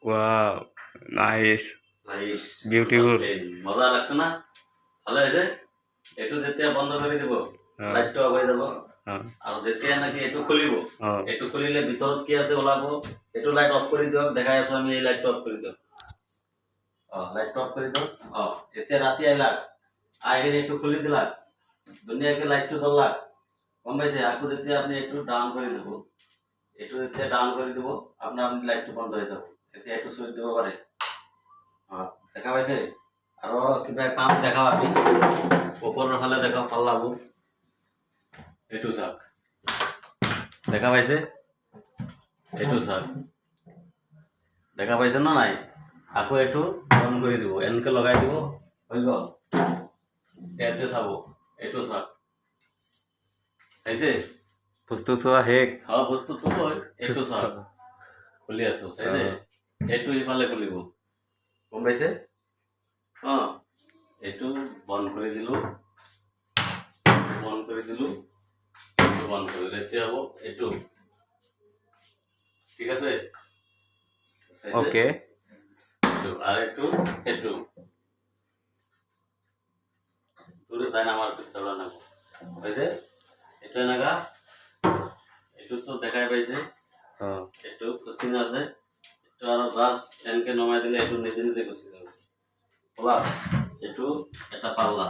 wow nice nice beautiful মজা লাগছে না ভালো হয়েছে এইটো যেতিয়া বন্ধ কৰি দিব লাইটটো অফ হৈ যাব আৰু যেতিয়া নাকি এইটো খুলিব এইটো খুলিলে ভিতৰত কি আছে ওলাব এইটো লাইট অফ কৰি দিয়ক দেখাই আছো আমি এই লাইটটো অফ কৰি দিয়ক লাইটটো অফ কৰি দিয়ক এতিয়া ৰাতি আহিলা আহি এইটো খুলি দিলা ধুনীয়াকে লাইটটো জ্বললা গম পাইছে আকৌ যেতিয়া আপুনি এইটো ডাউন কৰি দিব এইটো যেতিয়া ডাউন কৰি দিব আপোনাৰ লাইটটো বন্ধ হৈ যাব এতিয়া এইটো চুইচ দিব পাৰে দেখা পাইছে আৰু কিবা কাম দেখাও আমি ওপৰৰ ফালে দেখাও পাল্লাবোৰ এইটো চাওক দেখা পাইছে এইটো চাওক দেখা পাইছে না নাই আকৌ এইটো অন কৰি দিব এনেকে লগাই দিব হৈ গ'ল ইয়াতে চাব এইটো চাওক চাইছে বস্তু চোৱা শেষ বস্তু থৈ এইটো চাওক খুলি আছো চাইছে এইটো ইফালে খুলিব গম পাইছে এইটো বন্ধ কৰি দিলো এইটো বন্ধ কৰিলে এতিয়া হ'ব এইটো ঠিক আছে ওকে আর একটু তুলে দেন আমার পিস্তল না হয়েছে এটা নাগা একটু তো দেখাই পাইছে একটু কোশ্চিন আছে একটু আরো জাস্ট এনকে নমাই দিলে একটু নিজে নিজে কোশ্চিন যাবে প্লাস একটু এটা পাল্লা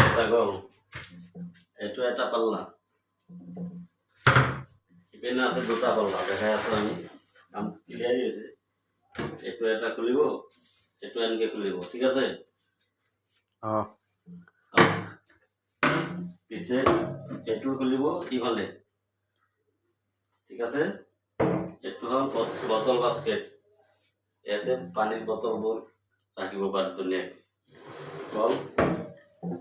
এটা গোল একটু এটা পাল্লা এখানে আছে দুটা পাল্লা দেখাই আছো আমি কাম ক্লিয়ারই হয়েছে একটু এটা খুলিব একটু এনকে খুলিব ঠিক আছে পিছে একটু খুলিব ইফালে ঠিক আছে একটু হল বোতল বাস্কেট এতে পানির বোতলবোৰ ৰাখিব পাৰে ধুনীয়াকে বল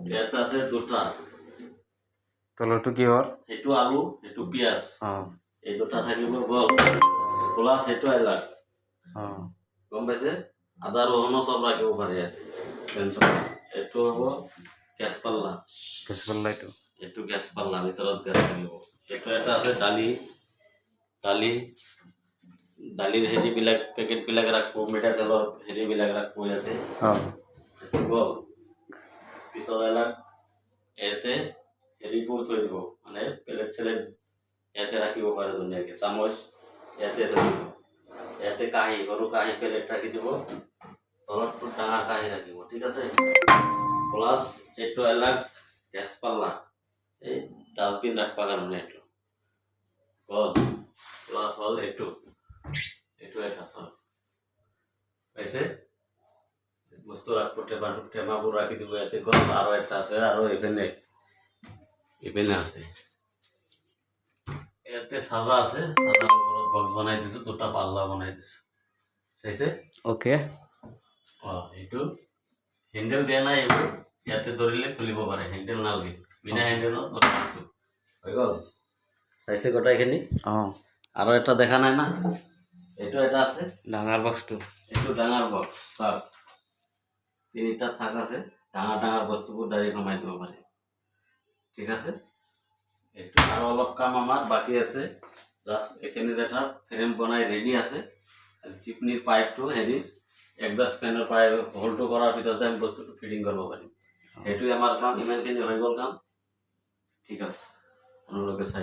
ইয়াতে আছে দুটা তলৰটো কিহৰ সেইটো আলু সেইটো পিয়াজ এই দুটা থাকিব গল প্লাস সেইটো এলাচ গম পাইছে আদা ৰহুনো সব ৰাখিব পাৰে ইয়াতে এইটো হ'ব গ্যাস পাল্লা এইটো গ্যাস পাল্লা ভিতৰত গ্যাস থাকিব এইটো এটা আছে দালিৰ হেৰিবিলাক পেকেটবিলাক ৰাখিব মিঠাতেলৰ হেৰিবিলাক ৰাখিব ইয়াতে এইটো গল পিছত এলাচ ইয়াতে হেৰিবোৰ থৈ দিব মানে প্লেট চেলেট ইয়াতে ৰাখিব পাৰে ধুনীয়াকে চামুচ ইয়াতে থাকিব ইয়াতে কাঁহী সৰু কাঁহী প্লেট ৰাখি দিব তলতটো ডাঙৰ কাঁহী ৰাখিব ঠিক আছে প্লাছ এইটো এলাক গ্যাস পাল্লা এই ডাষ্টবিন ৰাখবা কাৰণে এইটো গল প্লাছ হল এইটো এটা চল পাইছে বস্তু ৰাখবো টেমাবোৰ ৰাখি দিব ইয়াতে গল আৰু এটা আছে আৰু এখানে আছে ইয়াতে সাজা আছে সাজার উপর বক্স বানাই দিছো দুটা পাল্লা বানাই দিছো চাইছে ওকে এইটো হ্যান্ডেল দিয়া নাই এইবোৰ ইয়াতে ধৰিলে খুলিব পাৰে হ্যান্ডেল নালাগে বিনা হ্যান্ডেলত লগাই দিছো হৈ গল চাইছে গোটাইখিনি আৰু এটা দেখা নাই না এইটো এটা আছে ডাঙৰ বক্সটো এইটো ডাঙৰ বক্স চাওক তিনিটা থাক আছে ডাঙৰ বস্তুবোৰ ডাইৰেক্ট সোমাই দিব পাৰে ঠিক আছে এইটো আৰু অলপ কাম আমাৰ বাকি আছে জাস্ট এখানে এটা ফ্ৰেম বনাই ৰেডি আছে আৰ চিপনিৰ পাইপটো হেৰিৰ একজাস্ট ফেনৰ পাইপ হোল্ডটো কৰাৰ পিছত আমি বস্তুটো ফিটিং কৰিব পাৰিম এইটোৱে আমাৰ কাম ইমানখিনি হৈ গ'ল কাম ঠিক আছে আপোনালোকে